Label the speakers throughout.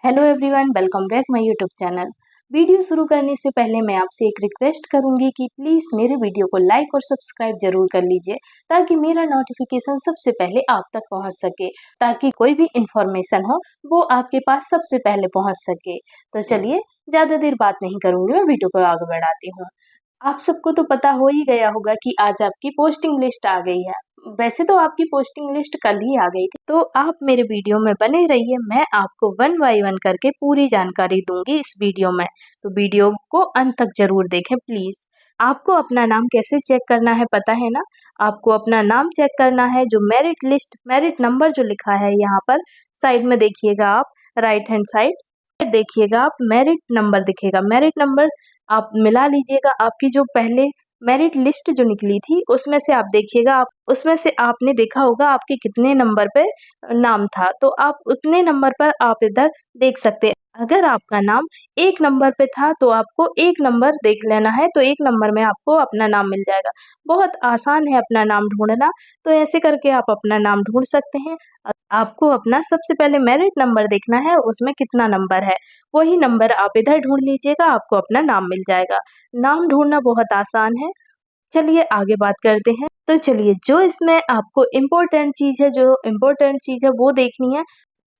Speaker 1: Hello everyone, welcome back my YouTube channel. Video शुरू करने से पहले मैं आपसे एक रिक्वेस्ट करूंगी कि प्लीज़ मेरे वीडियो को लाइक और सब्सक्राइब जरूर कर लीजिए ताकि मेरा नोटिफिकेशन सबसे पहले आप तक पहुंच सके, ताकि कोई भी इंफॉर्मेशन हो वो आपके पास सबसे पहले पहुंच सके। तो चलिए, ज़्यादा देर बात नहीं करूंगी, मैं वीडियो को आगे बढ़ाती हूँ। आप सबको तो पता हो ही गया होगा कि आज आपकी पोस्टिंग लिस्ट आ गई है। वैसे तो आपकी पोस्टिंग लिस्ट कल ही आ गई थी, तो आप मेरे वीडियो में बने रहिए। मैं आपको वन बाय वन करके पूरी जानकारी दूंगी इस वीडियो में, तो वीडियो को अंत तक जरूर देखें प्लीज। आपको अपना नाम कैसे चेक करना है पता है ना? आपको अपना नाम चेक करना है, जो मेरिट लिस्ट मेरिट नंबर जो लिखा है यहाँ पर साइड में देखिएगा आप, राइट हैंड साइड देखिएगा आप, मेरिट नंबर दिखेगा। मेरिट नंबर आप मिला लीजिएगा। आपकी जो पहले मेरिट लिस्ट जो निकली थी उसमें से आप देखिएगा, आप उसमें से आपने देखा होगा आपके कितने नंबर पे नाम था, तो आप उतने नंबर पर आप इधर देख सकते हैं। अगर आपका नाम एक नंबर पे था तो आपको एक नंबर देख लेना है, तो एक नंबर में आपको अपना नाम मिल जाएगा। बहुत आसान है अपना नाम ढूंढना, तो ऐसे करके आप अपना नाम ढूंढ सकते हैं। आपको अपना सबसे पहले मेरिट नंबर देखना है, उसमें कितना नंबर है वही नंबर आप इधर ढूंढ लीजिएगा, आपको अपना नाम मिल जाएगा। नाम ढूंढना बहुत आसान है। चलिए आगे बात करते हैं। तो चलिए, जो इसमें आपको जो इम्पोर्टेंट चीज़ है वो देखनी है,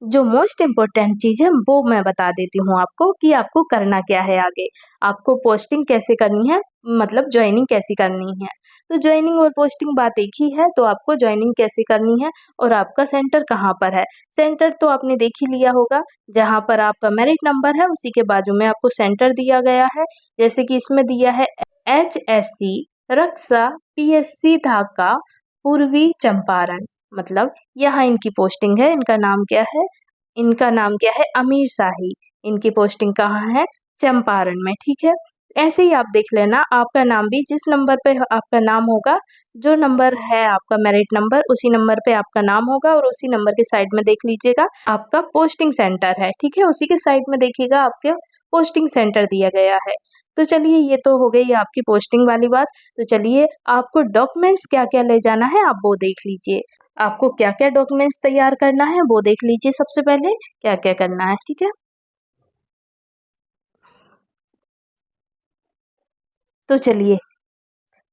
Speaker 1: जो मोस्ट इम्पोर्टेंट चीज़ है वो मैं बता देती हूँ आपको कि आपको करना क्या है आगे। आपको पोस्टिंग कैसे करनी है, मतलब ज्वाइनिंग कैसी करनी है। तो ज्वाइनिंग और पोस्टिंग बात एक ही है, तो आपको ज्वाइनिंग कैसे करनी है और आपका सेंटर कहाँ पर है। सेंटर तो आपने देख ही लिया होगा, जहाँ पर आपका मेरिट नंबर है उसी के बाजू में आपको सेंटर दिया गया है। जैसे कि इसमें दिया है HSC रक्षा PSC ढाका पूर्वी चंपारण, मतलब यहाँ इनकी पोस्टिंग है। इनका नाम क्या है? इनका नाम क्या है? अमीर शाही। इनकी पोस्टिंग कहाँ है? चंपारण में, ठीक है। ऐसे ही आप देख लेना, आपका नाम भी जिस नंबर पे आपका नाम होगा, जो नंबर है आपका मेरिट नंबर, उसी नंबर पे आपका नाम होगा और उसी नंबर के साइड में देख लीजिएगा आपका पोस्टिंग सेंटर है, ठीक है। उसी के साइड में देखिएगा आपके पोस्टिंग सेंटर दिया गया है। तो चलिए, ये तो हो गई आपकी पोस्टिंग वाली बात। तो चलिए, आपको डॉक्यूमेंट्स क्या क्या ले जाना है आप वो देख लीजिए। आपको क्या क्या डॉक्यूमेंट्स तैयार करना है वो देख लीजिए। सबसे पहले क्या क्या करना है, ठीक है। तो चलिए,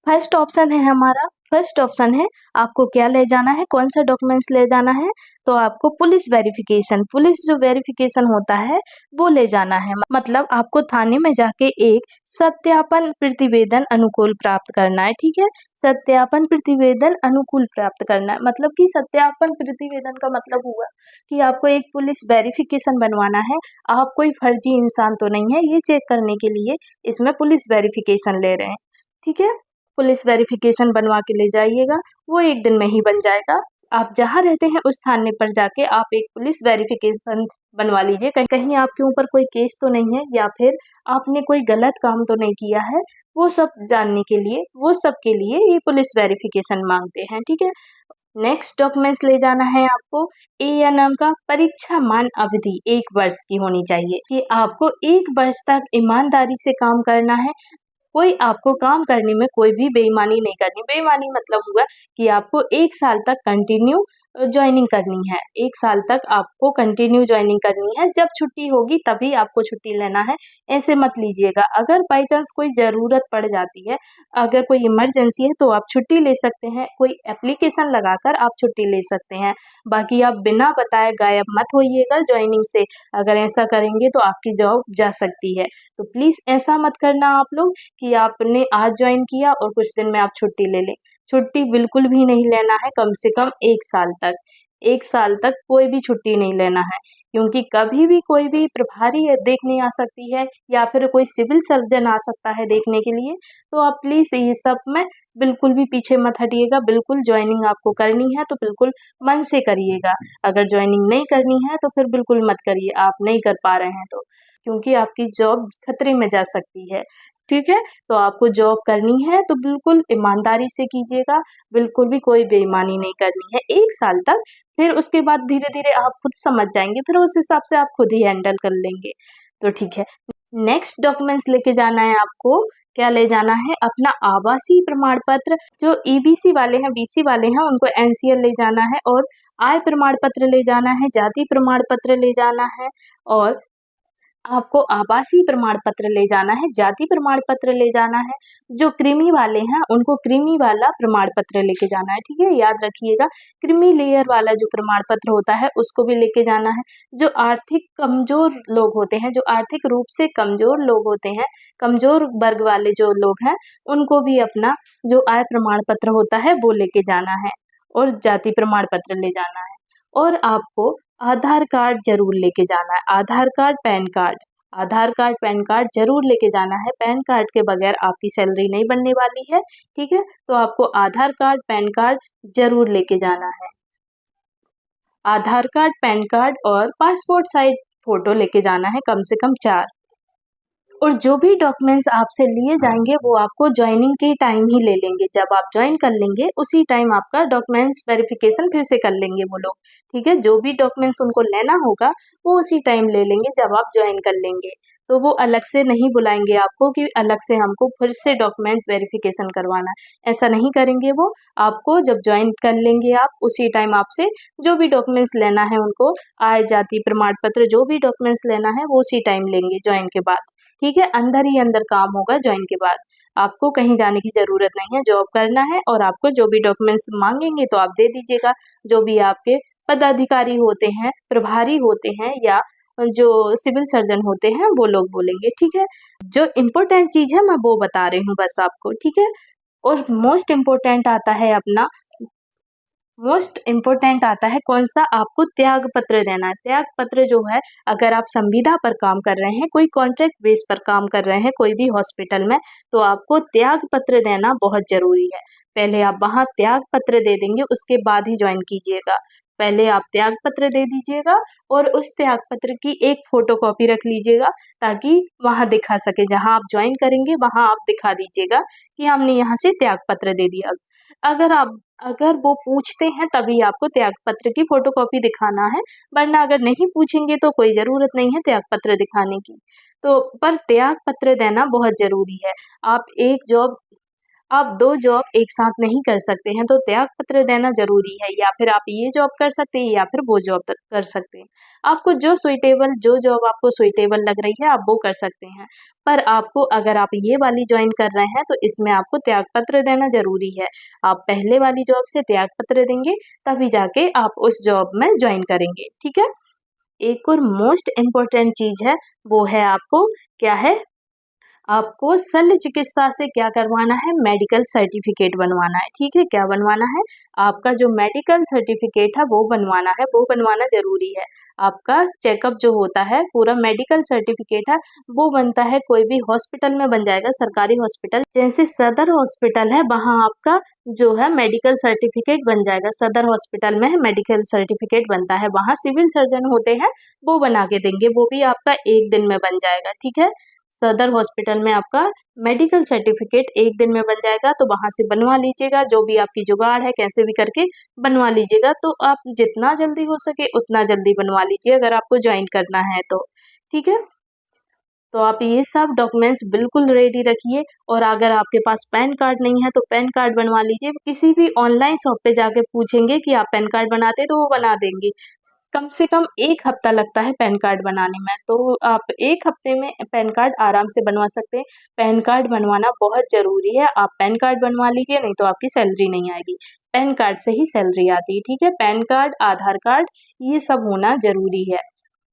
Speaker 1: फर्स्ट ऑप्शन है हमारा, फर्स्ट ऑप्शन है आपको क्या ले जाना है, कौन सा डॉक्यूमेंट्स ले जाना है। तो आपको पुलिस वेरिफिकेशन, पुलिस जो वेरिफिकेशन होता है वो ले जाना है। मतलब आपको थाने में जाके एक सत्यापन प्रतिवेदन अनुकूल प्राप्त करना है, ठीक है। सत्यापन प्रतिवेदन अनुकूल प्राप्त करना है, मतलब कि सत्यापन प्रतिवेदन का मतलब हुआ कि आपको एक पुलिस वेरिफिकेशन बनवाना है। आप कोई फर्जी इंसान तो नहीं है, ये चेक करने के लिए इसमें पुलिस वेरिफिकेशन ले रहे हैं, ठीक है। पुलिस वेरिफिकेशन बनवा के ले जाइएगा, वो एक दिन में ही बन जाएगा। आप जहाँ रहते हैं उस थाने पर जाके आप एक पुलिस वेरिफिकेशन बनवा लीजिए। कहीं कहीं आपके ऊपर कोई केस तो नहीं है या फिर आपने कोई गलत काम तो नहीं किया है, वो सब जानने के लिए, वो सब के लिए ये पुलिस वेरिफिकेशन मांगते हैं, ठीक है। नेक्स्ट डॉक्यूमेंट्स ले जाना है आपको ANM का परीक्षा मान अवधि 1 वर्ष की होनी चाहिए, कि आपको 1 वर्ष तक ईमानदारी से काम करना है। कोई आपको काम करने में कोई भी बेईमानी नहीं करनी। बेईमानी मतलब हुआ कि आपको 1 साल तक कंटिन्यू ज्वाइनिंग करनी है। 1 साल तक आपको कंटिन्यू ज्वाइनिंग करनी है। जब छुट्टी होगी तभी आपको छुट्टी लेना है, ऐसे मत लीजिएगा। अगर बाई चांस कोई ज़रूरत पड़ जाती है, अगर कोई इमरजेंसी है, तो आप छुट्टी ले सकते हैं। कोई एप्लीकेशन लगाकर आप छुट्टी ले सकते हैं। बाकी आप बिना बताए गायब मत होइएगा ज्वाइनिंग से। अगर ऐसा करेंगे तो आपकी जॉब जा सकती है। तो प्लीज़ ऐसा मत करना आप लोग कि आपने आज ज्वाइन किया और कुछ दिन में आप छुट्टी ले लें। छुट्टी बिल्कुल भी नहीं लेना है, कम से कम 1 साल तक। 1 साल तक कोई भी छुट्टी नहीं लेना है, क्योंकि कभी भी कोई भी प्रभारी देखने आ सकती है या फिर कोई सिविल सर्जन आ सकता है देखने के लिए। तो आप प्लीज़ ये सब में बिल्कुल भी पीछे मत हटिएगा। बिल्कुल ज्वाइनिंग आपको करनी है तो बिल्कुल मन से करिएगा। अगर ज्वाइनिंग नहीं करनी है तो फिर बिल्कुल मत करिए, आप नहीं कर पा रहे हैं तो, क्योंकि आपकी जॉब खतरे में जा सकती है, ठीक है। तो आपको जॉब करनी है तो बिल्कुल ईमानदारी से कीजिएगा, बिल्कुल भी कोई बेईमानी नहीं करनी है 1 साल तक। फिर उसके बाद धीरे धीरे आप खुद समझ जाएंगे, फिर उस हिसाब से आप खुद ही हैंडल कर लेंगे। तो ठीक है, नेक्स्ट डॉक्यूमेंट्स लेके जाना है आपको, क्या ले जाना है, अपना आवासीय प्रमाण पत्र। जो ईबीसी वाले हैं, बीसी वाले हैं, उनको एनसीएल ले जाना है, और आय प्रमाण पत्र ले जाना है, जाति प्रमाण पत्र ले जाना है, और आपको आवासीय प्रमाण पत्र ले जाना है, जाति प्रमाण पत्र ले जाना है। जो कृमि वाले हैं उनको कृमि वाला प्रमाण पत्र लेके जाना है, ठीक है, याद रखिएगा। कृमि लेयर वाला जो प्रमाण पत्र होता है उसको भी लेके जाना है। जो आर्थिक कमजोर लोग होते हैं, जो आर्थिक रूप से कमजोर लोग होते हैं, कमजोर वर्ग वाले जो लोग हैं, उनको भी अपना जो आय प्रमाण पत्र होता है वो लेके जाना है, और जाति प्रमाण पत्र ले जाना है। और आपको आधार कार्ड जरूर लेके जाना है, आधार कार्ड, पैन कार्ड। आधार कार्ड, पैन कार्ड जरूर लेके जाना है। पैन कार्ड के बगैर आपकी सैलरी नहीं बनने वाली है, ठीक है। तो आपको आधार कार्ड, पैन कार्ड जरूर लेके जाना है। आधार कार्ड, पैन कार्ड और पासपोर्ट साइज फोटो लेके जाना है, कम से कम 4। और जो भी डॉक्यूमेंट्स आपसे लिए जाएंगे वो आपको ज्वाइनिंग के टाइम ही ले लेंगे। जब आप ज्वाइन कर लेंगे उसी टाइम आपका डॉक्यूमेंट्स वेरिफिकेशन फिर से कर लेंगे वो लोग, ठीक है। जो भी डॉक्यूमेंट्स उनको लेना होगा वो उसी टाइम ले लेंगे जब आप ज्वाइन कर लेंगे। तो वो अलग से नहीं बुलाएंगे आपको कि अलग से हमको फिर से डॉक्यूमेंट वेरिफिकेशन करवाना है, ऐसा नहीं करेंगे वो। आपको जब ज्वाइन कर लेंगे आप उसी टाइम आपसे जो भी डॉक्यूमेंट्स लेना है उनको, आय, जाति प्रमाण पत्र, जो भी डॉक्यूमेंट्स लेना है वो उसी टाइम लेंगे ज्वाइन के बाद, ठीक है। अंदर ही अंदर काम होगा ज्वाइन के बाद, आपको कहीं जाने की ज़रूरत नहीं है, जॉब करना है। और आपको जो भी डॉक्यूमेंट्स मांगेंगे तो आप दे दीजिएगा, जो भी आपके पदाधिकारी होते हैं, प्रभारी होते हैं, या जो सिविल सर्जन होते हैं वो लोग बोलेंगे, ठीक है। जो इम्पोर्टेंट चीज़ है मैं वो बता रही हूँ बस आपको, ठीक है। और मोस्ट इम्पोर्टेंट आता है अपना, मोस्ट इम्पोर्टेंट आता है कौन सा, आपको त्याग पत्र देना है। त्याग पत्र जो है, अगर आप संविदा पर काम कर रहे हैं, कोई कॉन्ट्रैक्ट बेस पर काम कर रहे हैं कोई भी हॉस्पिटल में, तो आपको त्याग पत्र देना बहुत जरूरी है। पहले आप वहाँ त्याग पत्र दे देंगे, उसके बाद ही ज्वाइन कीजिएगा। पहले आप त्याग पत्र दे दीजिएगा और उस त्याग पत्र की एक फोटो कॉपी रख लीजिएगा, ताकि वहाँ दिखा सके, जहाँ आप ज्वाइन करेंगे वहाँ आप दिखा दीजिएगा कि हमने यहाँ से त्याग पत्र दे दिया। अगर वो पूछते हैं तभी आपको त्याग पत्र की फोटोकॉपी दिखाना है, वरना अगर नहीं पूछेंगे तो कोई ज़रूरत नहीं है त्याग पत्र दिखाने की। तो पर त्याग पत्र देना बहुत ज़रूरी है। आप 2 जॉब एक साथ नहीं कर सकते हैं, तो त्याग पत्र देना ज़रूरी है। या फिर आप ये जॉब कर सकते हैं या फिर वो जॉब कर सकते हैं। आपको जो जॉब आपको सुइटेबल लग रही है आप वो कर सकते हैं। पर आपको, अगर आप ये वाली ज्वाइन कर रहे हैं तो इसमें आपको त्याग पत्र देना ज़रूरी है। आप पहले वाली जॉब से त्याग पत्र देंगे तभी जाके आप उस जॉब में ज्वाइन करेंगे, ठीक है। एक और मोस्ट इम्पोर्टेंट चीज़ है, वो है आपको क्या है, आपको शल्य चिकित्सा से क्या करवाना है, मेडिकल सर्टिफिकेट बनवाना है, ठीक है। क्या बनवाना है, आपका जो मेडिकल सर्टिफिकेट है वो बनवाना है, वो बनवाना जरूरी है। आपका चेकअप जो होता है, पूरा मेडिकल सर्टिफिकेट है वो बनता है, कोई भी हॉस्पिटल में बन जाएगा, सरकारी हॉस्पिटल जैसे सदर हॉस्पिटल है वहाँ आपका जो है मेडिकल सर्टिफिकेट बन जाएगा। सदर हॉस्पिटल में मेडिकल सर्टिफिकेट बनता है, वहाँ सिविल सर्जन होते हैं वो बना के देंगे, वो भी आपका एक दिन में बन जाएगा, ठीक है। सदर हॉस्पिटल में आपका मेडिकल सर्टिफिकेट एक दिन में बन जाएगा, तो वहाँ से बनवा लीजिएगा। जो भी आपकी जुगाड़ है कैसे भी करके बनवा लीजिएगा। तो आप जितना जल्दी हो सके उतना जल्दी बनवा लीजिए अगर आपको ज्वाइन करना है तो, ठीक है। तो आप ये सब डॉक्यूमेंट्स बिल्कुल रेडी रखिए। और अगर आपके पास पैन कार्ड नहीं है तो पैन कार्ड बनवा लीजिए। किसी भी ऑनलाइन शॉप पे जाके पूछेंगे कि आप पैन कार्ड बनाते, तो वो बना देंगे। कम से कम 1 हफ्ता लगता है पैन कार्ड बनाने में, तो आप 1 हफ्ते में पैन कार्ड आराम से बनवा सकते हैं। पैन कार्ड बनवाना बहुत ज़रूरी है, आप पैन कार्ड बनवा लीजिए, नहीं तो आपकी सैलरी नहीं आएगी। पैन कार्ड से ही सैलरी आती है, ठीक है। पैन कार्ड, आधार कार्ड, ये सब होना ज़रूरी है।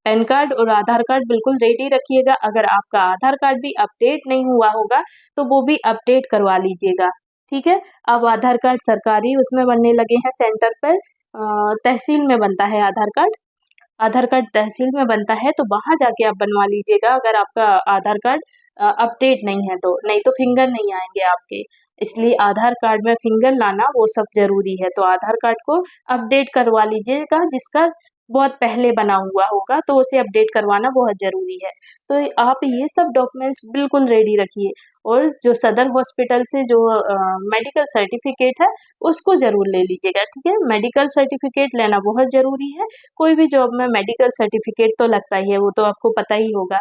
Speaker 1: पैन कार्ड और आधार कार्ड बिल्कुल रेडी रखिएगा। अगर आपका आधार कार्ड भी अपडेट नहीं हुआ होगा तो वो भी अपडेट करवा लीजिएगा, ठीक है। अब आधार कार्ड सरकारी उसमें बनने लगे हैं सेंटर पर, तहसील में बनता है आधार कार्ड। आधार कार्ड तहसील में बनता है तो वहाँ जाके आप बनवा लीजिएगा, अगर आपका आधार कार्ड अपडेट नहीं है तो, नहीं तो फिंगर नहीं आएंगे आपके। इसलिए आधार कार्ड में फिंगर लाना वो सब ज़रूरी है। तो आधार कार्ड को अपडेट करवा लीजिएगा, जिसका बहुत पहले बना हुआ होगा तो उसे अपडेट करवाना बहुत ज़रूरी है। तो आप ये सब डॉक्यूमेंट्स बिल्कुल रेडी रखिए। और जो सदर हॉस्पिटल से जो मेडिकल सर्टिफिकेट है उसको ज़रूर ले लीजिएगा, ठीक है। मेडिकल सर्टिफिकेट लेना बहुत ज़रूरी है। कोई भी जॉब में मेडिकल सर्टिफिकेट तो लगता ही है, वो तो आपको पता ही होगा।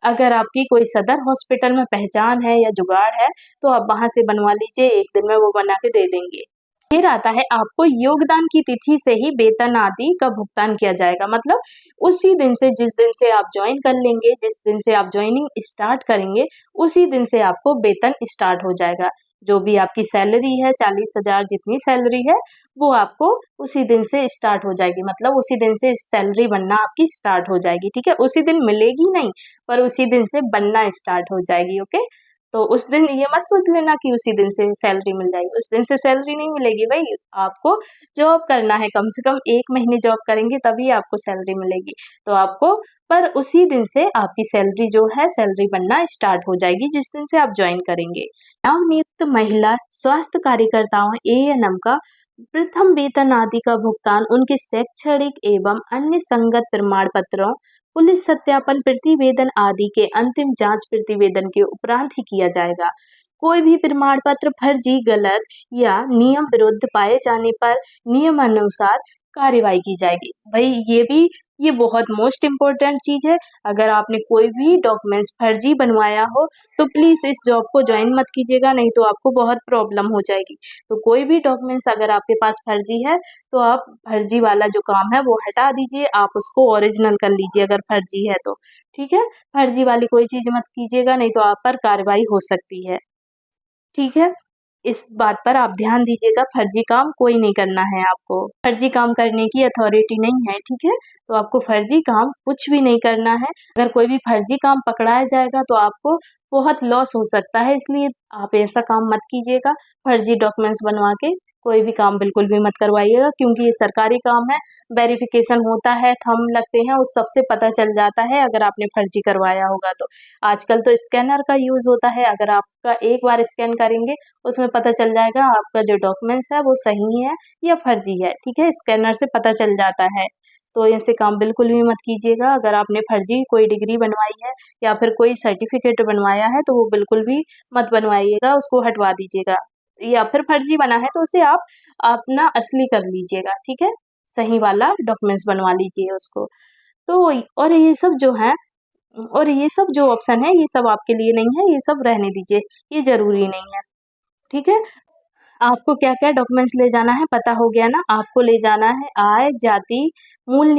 Speaker 1: अगर आपकी कोई सदर हॉस्पिटल में पहचान है या जुगाड़ है तो आप वहाँ से बनवा लीजिए, 1 दिन में वो बना के दे देंगे। फिर आता है आपको योगदान की तिथि से ही वेतन आदि का भुगतान किया जाएगा। मतलब उसी दिन से, जिस दिन से आप ज्वाइन कर लेंगे, जिस दिन से आप ज्वाइनिंग स्टार्ट करेंगे, उसी दिन से आपको वेतन स्टार्ट हो जाएगा। जो भी आपकी सैलरी है 40,000 जितनी सैलरी है वो आपको उसी दिन से स्टार्ट हो जाएगी। मतलब उसी दिन से सैलरी बनना आपकी स्टार्ट हो जाएगी। ठीक है, उसी दिन मिलेगी नहीं पर उसी दिन से बनना स्टार्ट हो जाएगी। ओके, तो उस दिन ये मत सोच लेना कि उसी दिन से सैलरी मिल जाएगी, उस दिन से सैलरी नहीं मिलेगी भाई। आपको जॉब करना है, कम से कम 1 महीने जॉब करेंगे तभी आपको सैलरी मिलेगी। तो आपको पर उसी दिन से आपकी सैलरी जो है सैलरी बनना स्टार्ट हो जाएगी जिस दिन से आप ज्वाइन करेंगे। नवनियुक्त महिला स्वास्थ्य कार्यकर्ताओं ANM का प्रथम वेतन आदि का भुगतान उनके शैक्षणिक एवं अन्य संगत प्रमाण पत्रों, पुलिस सत्यापन प्रतिवेदन आदि के अंतिम जांच प्रतिवेदन के उपरांत ही किया जाएगा। कोई भी प्रमाण पत्र फर्जी, गलत या नियम विरुद्ध पाए जाने पर नियमानुसार कार्रवाई की जाएगी। भाई ये बहुत मोस्ट इम्पोर्टेंट चीज है। अगर आपने कोई भी डॉक्यूमेंट्स फर्जी बनवाया हो तो प्लीज इस जॉब को ज्वाइन मत कीजिएगा, नहीं तो आपको बहुत प्रॉब्लम हो जाएगी। तो कोई भी डॉक्यूमेंट्स अगर आपके पास फर्जी है तो आप फर्जी वाला जो काम है वो हटा दीजिए, आप उसको ओरिजिनल कर लीजिए अगर फर्जी है तो। ठीक है, फर्जी वाली कोई चीज मत कीजिएगा, नहीं तो आप पर कार्रवाई हो सकती है। ठीक है, इस बात पर आप ध्यान दीजिएगा, फर्जी काम कोई नहीं करना है आपको। फर्जी काम करने की अथॉरिटी नहीं है। ठीक है, तो आपको फर्जी काम कुछ भी नहीं करना है। अगर कोई भी फर्जी काम पकड़ाया जाएगा तो आपको बहुत लॉस हो सकता है, इसलिए आप ऐसा काम मत कीजिएगा। फर्जी डॉक्यूमेंट्स बनवा के कोई भी काम बिल्कुल भी मत करवाइएगा, क्योंकि ये सरकारी काम है, वेरिफिकेशन होता है, थंब लगते हैं, उस सबसे पता चल जाता है अगर आपने फर्जी करवाया होगा तो। आजकल तो स्कैनर का यूज होता है, अगर आपका एक बार स्कैन करेंगे उसमें पता चल जाएगा आपका जो डॉक्यूमेंट्स है वो सही है या फर्जी है। ठीक है, स्कैनर से पता चल जाता है। तो ऐसे काम बिल्कुल भी मत कीजिएगा। अगर आपने फर्जी कोई डिग्री बनवाई है या फिर कोई सर्टिफिकेट बनवाया है तो वो बिल्कुल भी मत बनवाइएगा, उसको हटवा दीजिएगा। या फिर फर्जी बना है तो उसे आप अपना असली कर लीजिएगा। ठीक है, सही वाला डॉक्यूमेंट्स बनवा लीजिए उसको। तो और ये सब जो है और ये सब जो ऑप्शन है ये सब आपके लिए नहीं है, ये सब रहने दीजिए, ये जरूरी नहीं है। ठीक है, आपको क्या क्या डॉक्यूमेंट्स ले जाना है पता हो गया ना। आपको ले जाना है आय जाति मूल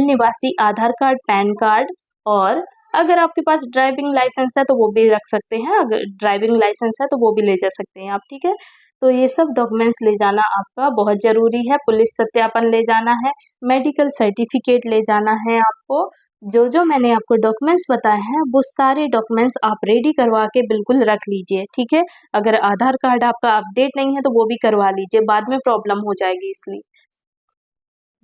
Speaker 1: निवासी आधार कार्ड, पैन कार्ड, और अगर आपके पास ड्राइविंग लाइसेंस है तो वो भी रख सकते हैं, अगर ड्राइविंग लाइसेंस है तो वो भी ले जा सकते हैं आप। ठीक है, तो ये सब डॉक्यूमेंट्स ले जाना आपका बहुत जरूरी है। पुलिस सत्यापन ले जाना है, मेडिकल सर्टिफिकेट ले जाना है आपको। जो जो मैंने आपको डॉक्यूमेंट्स बताए हैं वो सारे डॉक्यूमेंट्स आप रेडी करवा के बिल्कुल रख लीजिए। ठीक है, अगर आधार कार्ड आपका अपडेट नहीं है तो वो भी करवा लीजिए, बाद में प्रॉब्लम हो जाएगी, इसलिए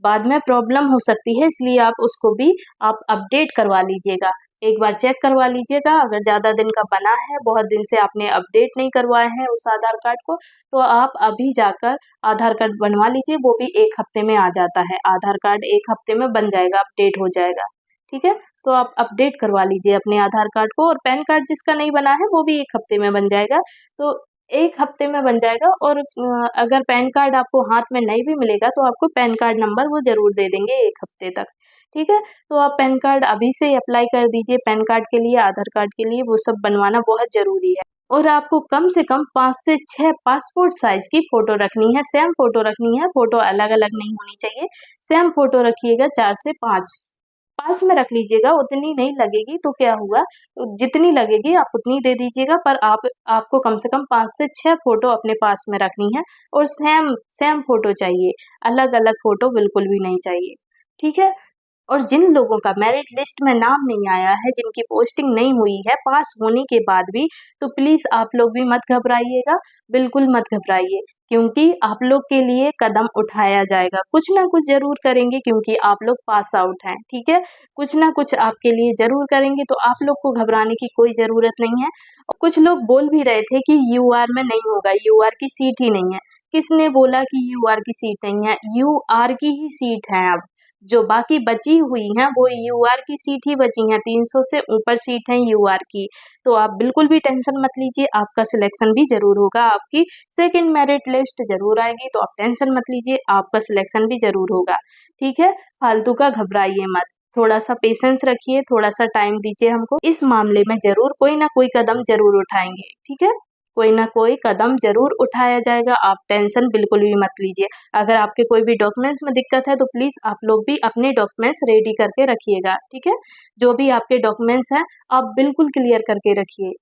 Speaker 1: बाद में प्रॉब्लम हो सकती है, इसलिए आप उसको भी आप अपडेट करवा लीजिएगा। एक बार चेक करवा लीजिएगा, अगर ज़्यादा दिन का बना है, बहुत दिन से आपने अपडेट नहीं करवाए हैं उस आधार कार्ड को, तो आप अभी जाकर आधार कार्ड बनवा लीजिए। वो भी 1 हफ्ते में आ जाता है, आधार कार्ड 1 हफ्ते में बन जाएगा, अपडेट हो जाएगा। ठीक है, तो आप अपडेट करवा लीजिए अपने आधार कार्ड को, और पैन कार्ड जिसका नहीं बना है वो भी 1 हफ्ते में बन जाएगा। तो 1 हफ्ते में बन जाएगा। और अगर पैन कार्ड आपको हाथ में नहीं भी मिलेगा तो आपको पैन कार्ड नंबर वो ज़रूर दे देंगे 1 हफ्ते तक। ठीक है, तो आप पैन कार्ड अभी से अप्लाई कर दीजिए, पैन कार्ड के लिए, आधार कार्ड के लिए, वो सब बनवाना बहुत ज़रूरी है। और आपको कम से कम 5 से 6 पासपोर्ट साइज़ की फ़ोटो रखनी है, सेम फ़ोटो रखनी है, फ़ोटो अलग-अलग नहीं होनी चाहिए। सेम फ़ोटो रखिएगा, 4 से 5 पास में रख लीजिएगा, उतनी नहीं लगेगी तो क्या हुआ, जितनी लगेगी आप उतनी दे दीजिएगा, पर आपको कम से कम 5 से 6 फोटो अपने पास में रखनी है, और सेम सेम फोटो चाहिए, अलग-अलग फोटो बिल्कुल भी नहीं चाहिए। ठीक है, और जिन लोगों का मेरिट लिस्ट में नाम नहीं आया है, जिनकी पोस्टिंग नहीं हुई है पास होने के बाद भी, तो प्लीज़ आप लोग भी मत घबराइएगा, बिल्कुल मत घबराइए, क्योंकि आप लोग के लिए कदम उठाया जाएगा। कुछ ना कुछ ज़रूर करेंगे, क्योंकि आप लोग पास आउट हैं। ठीक है, कुछ ना कुछ आपके लिए ज़रूर करेंगे, तो आप लोग को घबराने की कोई ज़रूरत नहीं है। और कुछ लोग बोल भी रहे थे कि यूआर में नहीं होगा, यूआर की सीट ही नहीं है। किसने बोला कि यूआर की सीट नहीं है? यूआर की ही सीट है अब। जो बाकी बची हुई हैं वो यूआर की सीट ही बची हैं, 300 से ऊपर सीट हैं यूआर की। तो आप बिल्कुल भी टेंशन मत लीजिए, आपका सिलेक्शन भी ज़रूर होगा, आपकी सेकंड मेरिट लिस्ट ज़रूर आएगी, तो आप टेंशन मत लीजिए, आपका सिलेक्शन भी ज़रूर होगा। ठीक है, फालतू का घबराइए मत, थोड़ा सा पेशेंस रखिए, थोड़ा सा टाइम दीजिए हमको। इस मामले में ज़रूर कोई ना कोई कदम ज़रूर उठाएंगे। ठीक है, कोई ना कोई कदम ज़रूर उठाया जाएगा, आप टेंशन बिल्कुल भी मत लीजिए। अगर आपके कोई भी डॉक्यूमेंट्स में दिक्कत है तो प्लीज़ आप लोग भी अपने डॉक्यूमेंट्स रेडी करके रखिएगा। ठीक है, जो भी आपके डॉक्यूमेंट्स हैं आप बिल्कुल क्लियर करके रखिए,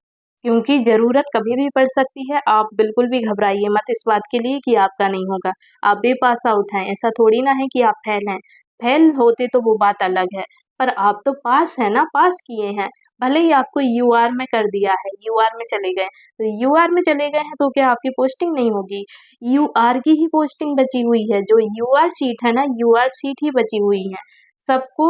Speaker 1: क्योंकि ज़रूरत कभी भी पड़ सकती है। आप बिल्कुल भी घबराइए मत इस बात के लिए कि आपका नहीं होगा। आप भी पास आउट हैं, ऐसा थोड़ी ना है कि आप फेल हैं। फेल होते तो वो बात अलग है, पर आप तो पास हैं ना, पास किए हैं। भले ही आपको यूआर में कर दिया है, यूआर में चले गए, तो यूआर में चले गए हैं तो क्या आपकी पोस्टिंग नहीं होगी? यूआर की ही पोस्टिंग बची हुई है, जो यूआर सीट है ना, यूआर सीट ही बची हुई है। सबको,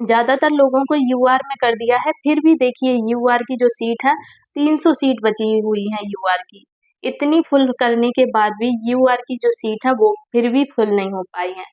Speaker 1: ज़्यादातर लोगों को यूआर में कर दिया है, फिर भी देखिए यूआर की जो सीट है, 300 सीट बची हुई है यूआर की। इतनी फुल करने के बाद भी यूआर की जो सीट है वो फिर भी फुल नहीं हो पाई है,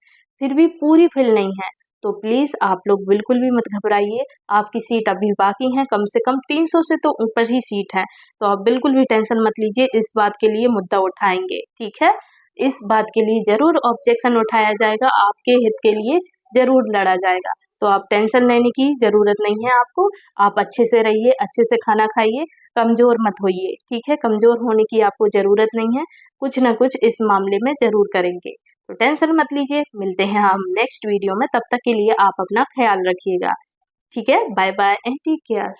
Speaker 1: फिर भी पूरी फिल नहीं है। तो प्लीज़ आप लोग बिल्कुल भी मत घबराइए, आपकी सीट अभी बाकी है, कम से कम 300 से तो ऊपर ही सीट है। तो आप बिल्कुल भी टेंशन मत लीजिए, इस बात के लिए मुद्दा उठाएंगे। ठीक है, इस बात के लिए ज़रूर ऑब्जेक्शन उठाया जाएगा, आपके हित के लिए ज़रूर लड़ा जाएगा। तो आप टेंशन लेने की ज़रूरत नहीं है आपको, आप अच्छे से रहिए, अच्छे से खाना खाइए, कमज़ोर मत होइए। ठीक है, कमज़ोर होने की आपको ज़रूरत नहीं है, कुछ ना कुछ इस मामले में ज़रूर करेंगे। तो टेंशन मत लीजिए, मिलते हैं हम नेक्स्ट वीडियो में, तब तक के लिए आप अपना ख्याल रखिएगा। ठीक है, bye bye and take care.